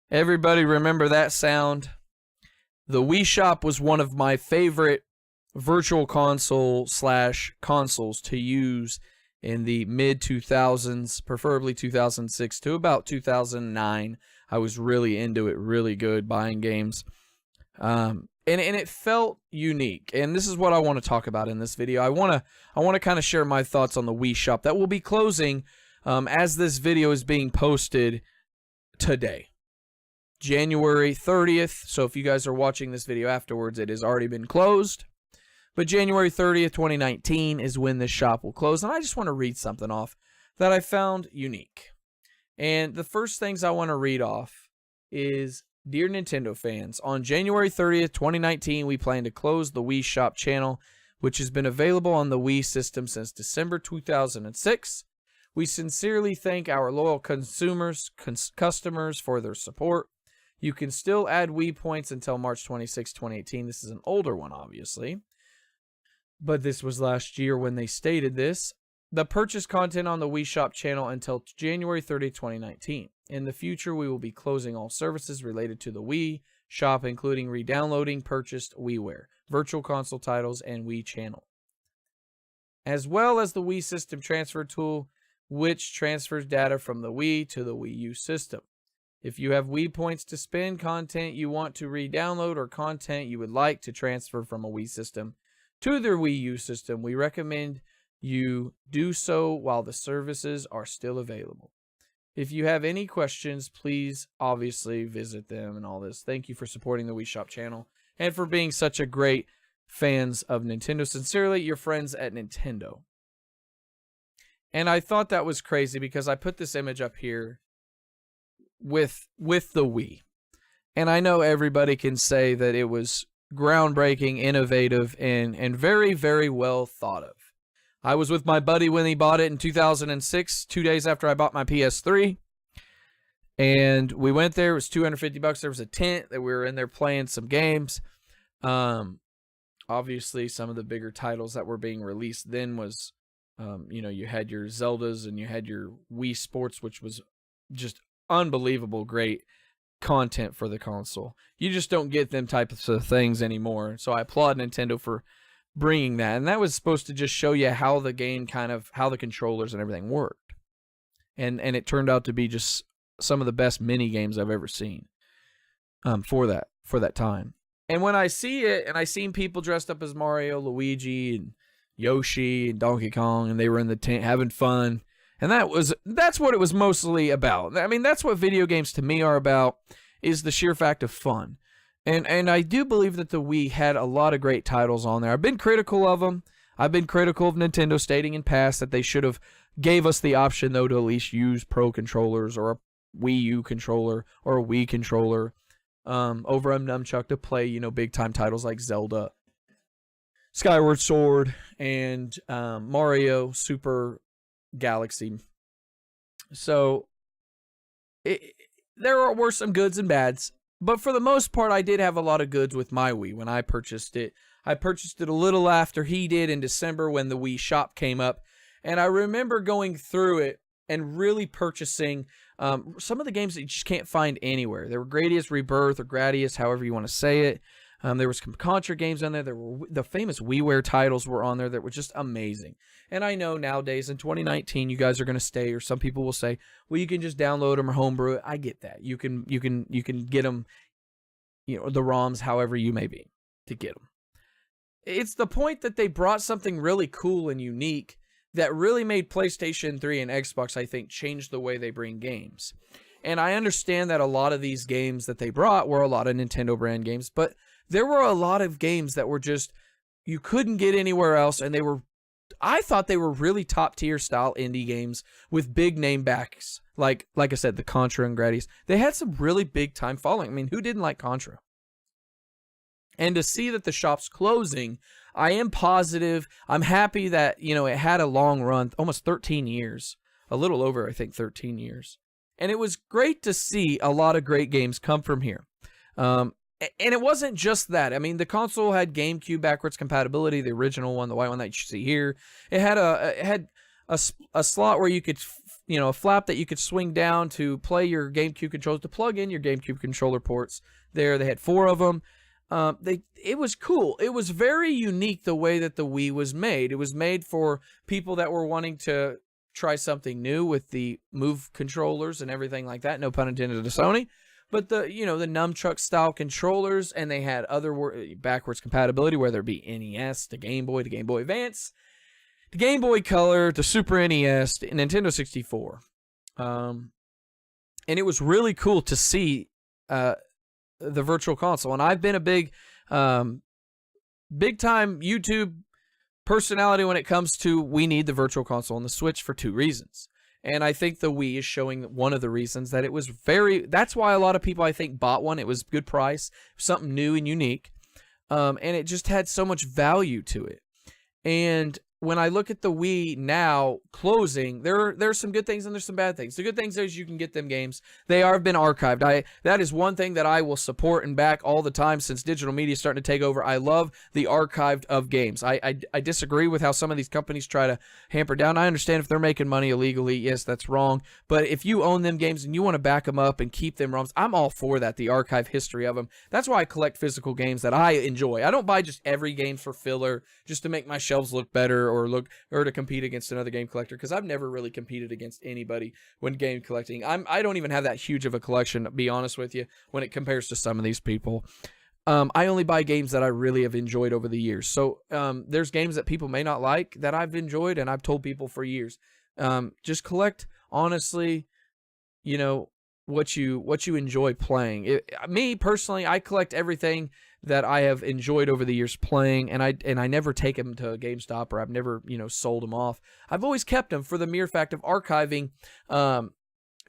Everybody remember that sound? The Wii Shop was one of my favorite virtual console / consoles to use in the mid 2000s, preferably 2006 to about 2009. I was really into it, really good, buying games. And it felt unique. And this is what I want to talk about in this video. I want to kind of share my thoughts on the Wii Shop that will be closing as this video is being posted today, January 30th. So if you guys are watching this video afterwards, it has already been closed. But January 30th, 2019 is when this shop will close. And I just want to read something off that I found unique. And the first things I want to read off is, Dear Nintendo fans, on January 30th, 2019, we plan to close the Wii Shop channel, which has been available on the Wii system since December 2006. We sincerely thank our loyal customers for their support. You can still add Wii points until March 26, 2018. This is an older one, obviously, but this was last year when they stated this. The purchase content on the Wii Shop channel until January 30, 2019. In the future, we will be closing all services related to the Wii Shop, including re-downloading purchased WiiWare, virtual console titles, and Wii channel, as well as the Wii System Transfer Tool, which transfers data from the Wii to the Wii U system. If you have Wii points to spend, content you want to re-download, or content you would like to transfer from a Wii system to their Wii U system, we recommend you do so while the services are still available. If you have any questions, please obviously visit them and all this. Thank you for supporting the Wii Shop channel and for being such a great fans of Nintendo. Sincerely, your friends at Nintendo. And I thought that was crazy because I put this image up here with the Wii. And I know everybody can say that it was groundbreaking, innovative, and very, very well thought of. I was with my buddy when he bought it in 2006, 2 days after I bought my PS3. And we went there. It was $250. There was a tent that we were in there playing some games. Obviously, some of the bigger titles that were being released then was, you had your Zeldas and you had your Wii Sports, which was just unbelievable great content for the console. You just don't get them types of things anymore. So I applaud Nintendo for bringing that, and that was supposed to just show you how the game how the controllers and everything worked, and it turned out to be just some of the best mini games I've ever seen for that time. And when I see it, and I seen people dressed up as Mario, Luigi, and Yoshi, and Donkey Kong, and they were in the tent having fun, and that's what it was mostly about. I mean, that's what video games to me are about, is the sheer fact of fun. And I do believe that the Wii had a lot of great titles on there. I've been critical of them. I've been critical of Nintendo stating in past that they should have gave us the option, though, to at least use Pro controllers or a Wii U controller or a Wii controller over a nunchuck to play, big-time titles like Zelda, Skyward Sword, and Mario Super Galaxy. So there were some goods and bads. But for the most part, I did have a lot of goods with my Wii when I purchased it. I purchased it a little after he did in December when the Wii Shop came up. And I remember going through it and really purchasing some of the games that you just can't find anywhere. There were Gradius Rebirth or Gradius, however you want to say it. There was some Contra games on there. There were the famous WiiWare titles were on there that were just amazing. And I know nowadays in 2019, you guys are going to stay, or some people will say, well, you can just download them or homebrew it. I get that. You can get them, the ROMs, however you may be, to get them. It's the point that they brought something really cool and unique that really made PlayStation 3 and Xbox, I think, change the way they bring games. And I understand that a lot of these games that they brought were a lot of Nintendo brand games, but there were a lot of games that were just, you couldn't get anywhere else, and I thought they were really top-tier style indie games with big name backs. Like I said, the Contra and Gradius. They had some really big-time following. I mean, who didn't like Contra? And to see that the shop's closing, I am positive. I'm happy that, it had a long run, almost 13 years. A little over, I think, 13 years. And it was great to see a lot of great games come from here. And it wasn't just that. I mean, the console had GameCube backwards compatibility, the original one, the white one that you see here. It had a slot where you could a flap that you could swing down to play your GameCube controllers, to plug in your GameCube controller ports there. They had 4 of them. It was cool. It was very unique the way that the Wii was made. It was made for people that were wanting to try something new with the Move controllers and everything like that. No pun intended to Sony. But the nunchuck style controllers, and they had other backwards compatibility, whether it be NES to Game Boy Advance, to Game Boy Color to Super NES to Nintendo 64. And it was really cool to see the Virtual Console. And I've been a big time YouTube personality when it comes to we need the Virtual Console on the Switch for 2 reasons. And I think the Wii is showing one of the reasons that it was that's why a lot of people, I think, bought one. It was good price, something new and unique. And it just had so much value to it. And when I look at the Wii now closing, there's some good things and there's some bad things. The good things is you can get them games. They have been archived. That is one thing that I will support and back all the time since digital media is starting to take over. I love the archived of games. I disagree with how some of these companies try to hamper down. I understand if they're making money illegally, yes, that's wrong. But if you own them games and you want to back them up and keep them ROMs, I'm all for that, the archive history of them. That's why I collect physical games that I enjoy. I don't buy just every game for filler just to make my shelves look better or to compete against another game collector, because I've never really competed against anybody when game collecting. I don't even have that huge of a collection, to be honest with you, when it compares to some of these people. I only buy games that I really have enjoyed over the years. So there's games that people may not like that I've enjoyed, and I've told people for years, just collect honestly, what you enjoy playing. Me personally, I collect everything that I have enjoyed over the years playing, and I never take them to a GameStop, or I've never sold them off. I've always kept them for the mere fact of archiving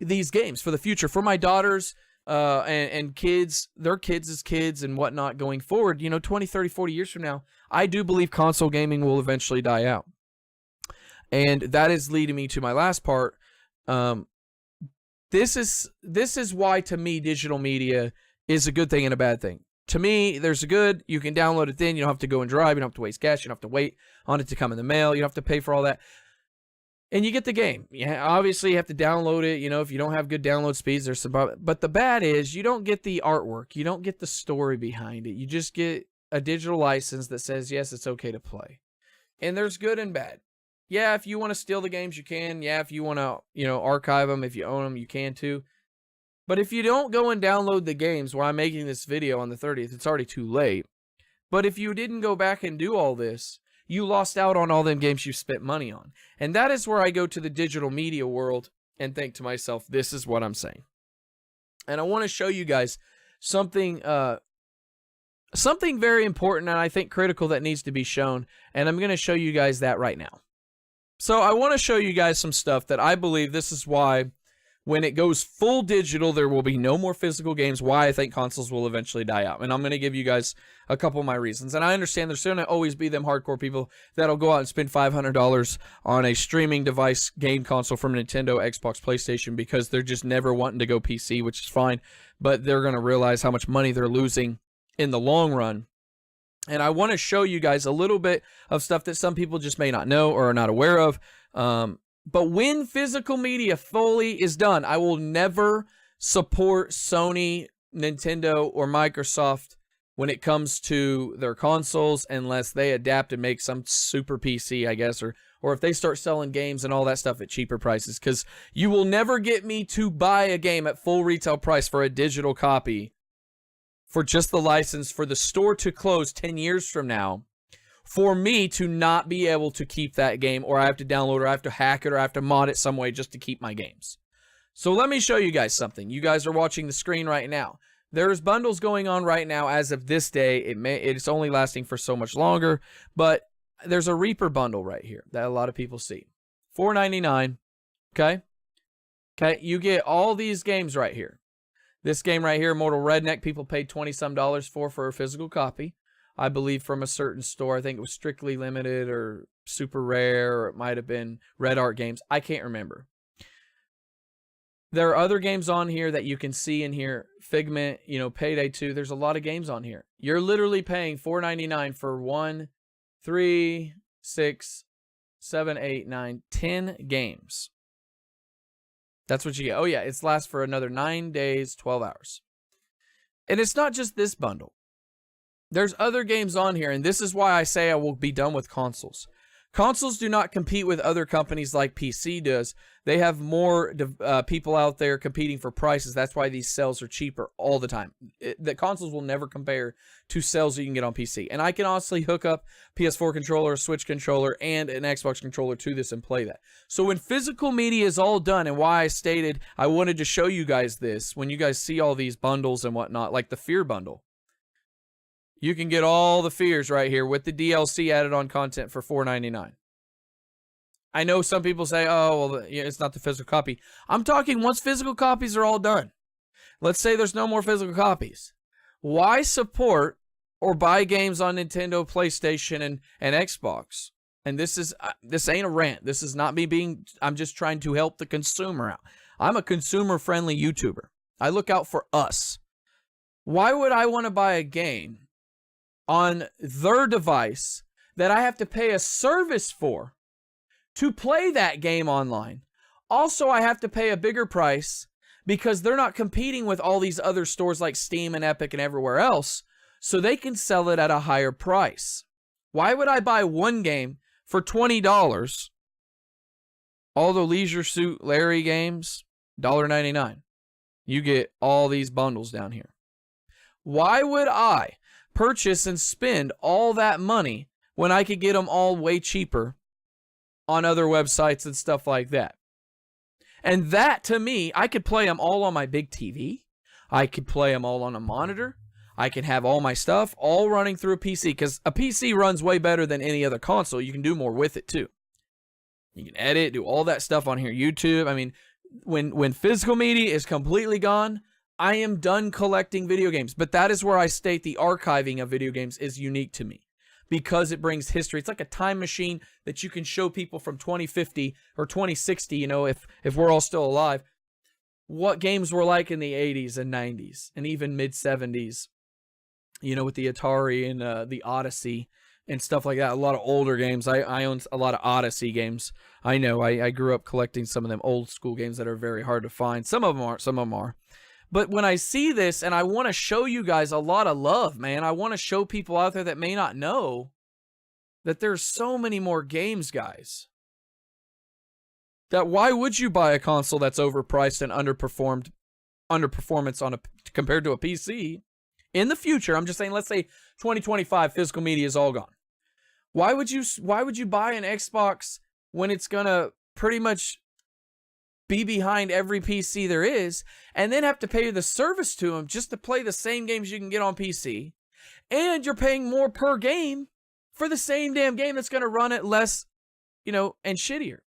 these games for the future, for my daughters and kids, their kids' kids and whatnot going forward. 20, 30, 40 years from now, I do believe console gaming will eventually die out. And that is leading me to my last part. This is why, to me, digital media is a good thing and a bad thing. To me, there's a good, you can download it then, you don't have to go and drive, you don't have to waste gas, you don't have to wait on it to come in the mail, you don't have to pay for all that. And you get the game. Obviously, you have to download it, if you don't have good download speeds, there's some, but the bad is you don't get the artwork, you don't get the story behind it, you just get a digital license that says, yes, it's okay to play. And there's good and bad. Yeah, if you want to steal the games, you can. Yeah, if you want to, archive them, if you own them, you can too. But if you don't go and download the games, where I'm making this video on the 30th, it's already too late. But if you didn't go back and do all this, you lost out on all them games you spent money on. And that is where I go to the digital media world and think to myself, this is what I'm saying. And I want to show you guys something very important and I think critical that needs to be shown. And I'm going to show you guys that right now. So I want to show you guys some stuff that I believe this is why when it goes full digital, there will be no more physical games, why I think consoles will eventually die out. And I'm going to give you guys a couple of my reasons. And I understand there's going to always be them hardcore people that'll go out and spend $500 on a streaming device game console from Nintendo, Xbox, PlayStation, because they're just never wanting to go PC, which is fine. But they're going to realize how much money they're losing in the long run. And I want to show you guys a little bit of stuff that some people just may not know or are not aware of. But when physical media fully is done, I will never support Sony, Nintendo, or Microsoft when it comes to their consoles unless they adapt and make some super PC, I guess, or if they start selling games and all that stuff at cheaper prices. Because you will never get me to buy a game at full retail price for a digital copy for just the license for the store to close 10 years from now, for me to not be able to keep that game, or I have to download, or I have to hack it, or I have to mod it some way just to keep my games. So let me show you guys something. You guys are watching the screen right now. There's bundles going on right now as of this day. It's only lasting for so much longer, but there's a Reaper bundle right here that a lot of people see. $4.99, okay? Okay, you get all these games right here. This game right here, Mortal Redneck, people paid $20-some for a physical copy. I believe from a certain store. I think it was Strictly Limited or Super Rare, or it might have been Red Art Games. I can't remember. There are other games on here that you can see in here. Figment, Payday 2. There's a lot of games on here. You're literally paying $4.99 for 1, 3, 6, 7, 8, 9, 10 games. That's what you get. Oh, yeah, it's lasts for another 9 days, 12 hours. And it's not just this bundle. There's other games on here, and this is why I say I will be done with consoles. Consoles do not compete with other companies like PC does. They have more people out there competing for prices. That's why these sales are cheaper all the time. The consoles will never compare to sales that you can get on PC. And I can honestly hook up PS4 controller, a Switch controller, and an Xbox controller to this and play that. So when physical media is all done, and why I stated I wanted to show you guys this, when you guys see all these bundles and whatnot, like the Fear bundle, you can get all the Fears right here with the DLC added on content for $4.99. I know some people say, oh, well, it's not the physical copy. I'm talking once physical copies are all done. Let's say there's no more physical copies. Why support or buy games on Nintendo, PlayStation, and Xbox? And this ain't a rant. This is not me being, I'm just trying to help the consumer out. I'm a consumer-friendly YouTuber. I look out for us. Why would I want to buy a game on their device that I have to pay a service for to play that game online? Also, I have to pay a bigger price because they're not competing with all these other stores like Steam and Epic and everywhere else, so they can sell it at a higher price. Why would I buy one game for $20? All the Leisure Suit Larry games, $1.99. You get all these bundles down here. Why would I purchase and spend all that money when I could get them all way cheaper on other websites and stuff like that? And that, to me, I could play them all on my big TV. I could play them all on a monitor. I can have all my stuff all running through a PC, because a PC runs way better than any other console. You can do more with it, too. You can edit, do all that stuff on here. YouTube, I mean, when physical media is completely gone, I am done collecting video games. But that is where I state the archiving of video games is unique to me, because it brings history. It's like a time machine that you can show people from 2050 or 2060, you know, if we're all still alive, what games were like in the 80s and 90s and even mid-70s, you know, with the Atari and the Odyssey and stuff like that. A lot of older games. I own a lot of Odyssey games. I know. I grew up collecting some of them old school games that are very hard to find. Some of them aren't. Some of them are. But when I see this, and I want to show you guys a lot of love, man. I want to show people out there that may not know that there's so many more games, guys. That why would you buy a console that's overpriced and underperformance on compared to a PC in the future? I'm just saying, let's say 2025 physical media is all gone. Why would you buy an Xbox when it's gonna pretty much be behind every PC there is, and then have to pay the service to them just to play the same games you can get on PC, and you're paying more per game for the same damn game that's going to run it less, you know, and shittier.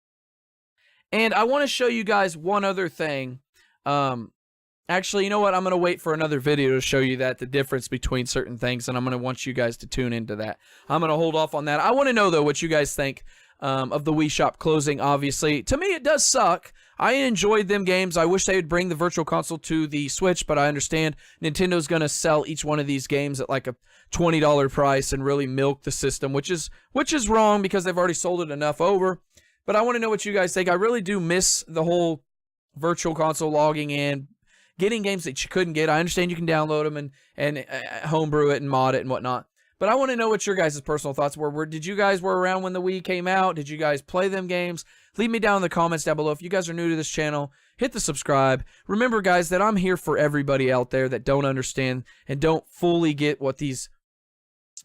And I want to show you guys one other thing. Actually, you know what? I'm going to wait for another video to show you that, the difference between certain things, and I'm going to want you guys to tune into that. I'm going to hold off on that. I want to know, though, what you guys think of the Wii Shop closing, obviously. To me, it does suck. I enjoyed them games. I wish they would bring the Virtual Console to the Switch, but I understand Nintendo's going to sell each one of these games at like a $20 price and really milk the system, which is wrong because they've already sold it enough over. But I want to know what you guys think. I really do miss the whole Virtual Console logging in, getting games that you couldn't get. I understand you can download them and homebrew it and mod it and whatnot. But I want to know what your guys' personal thoughts were. Did you guys were around when the Wii came out? Did you guys play them games? Leave me down in the comments down below. If you guys are new to this channel, hit the subscribe. Remember, guys, that I'm here for everybody out there that don't understand and don't fully get what these,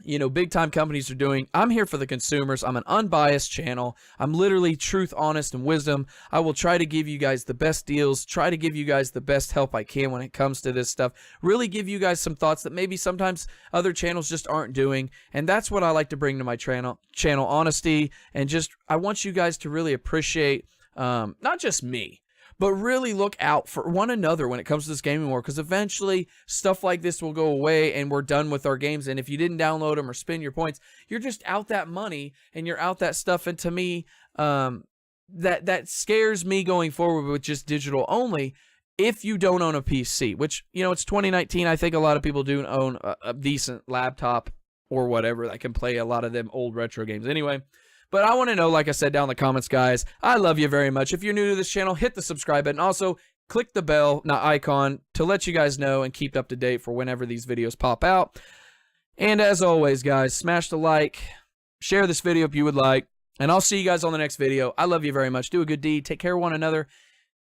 you know, big-time companies are doing. I'm here for the consumers. I'm an unbiased channel. I'm literally truth, honest, and wisdom. I will try to give you guys the best deals, try to give you guys the best help I can when it comes to this stuff, really give you guys some thoughts that maybe sometimes other channels just aren't doing, and that's what I like to bring to my channel, honesty, and just, I want you guys to really appreciate, not just me, but really look out for one another when it comes to this gaming war, because eventually stuff like this will go away and we're done with our games. And if you didn't download them or spend your points, you're just out that money and you're out that stuff. And to me, that scares me going forward with just digital only. If you don't own a PC, which, you know, it's 2019, I think a lot of people do own a decent laptop or whatever that can play a lot of them old retro games. Anyway, But I want to know, like I said, down in the comments, guys. I love you very much. If you're new to this channel, hit the subscribe button. Also, click the bell, not icon, to let you guys know and keep up to date for whenever these videos pop out. And as always, guys, smash the like, share this video if you would like, and I'll see you guys on the next video. I love you very much. Do a good deed. Take care of one another.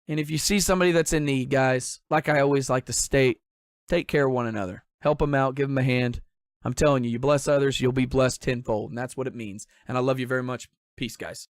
And if you see somebody that's in need, guys, like I always like to state, take care of one another. Help them out. Give them a hand. I'm telling you, you bless others, you'll be blessed tenfold. And that's what it means. And I love you very much. Peace, guys.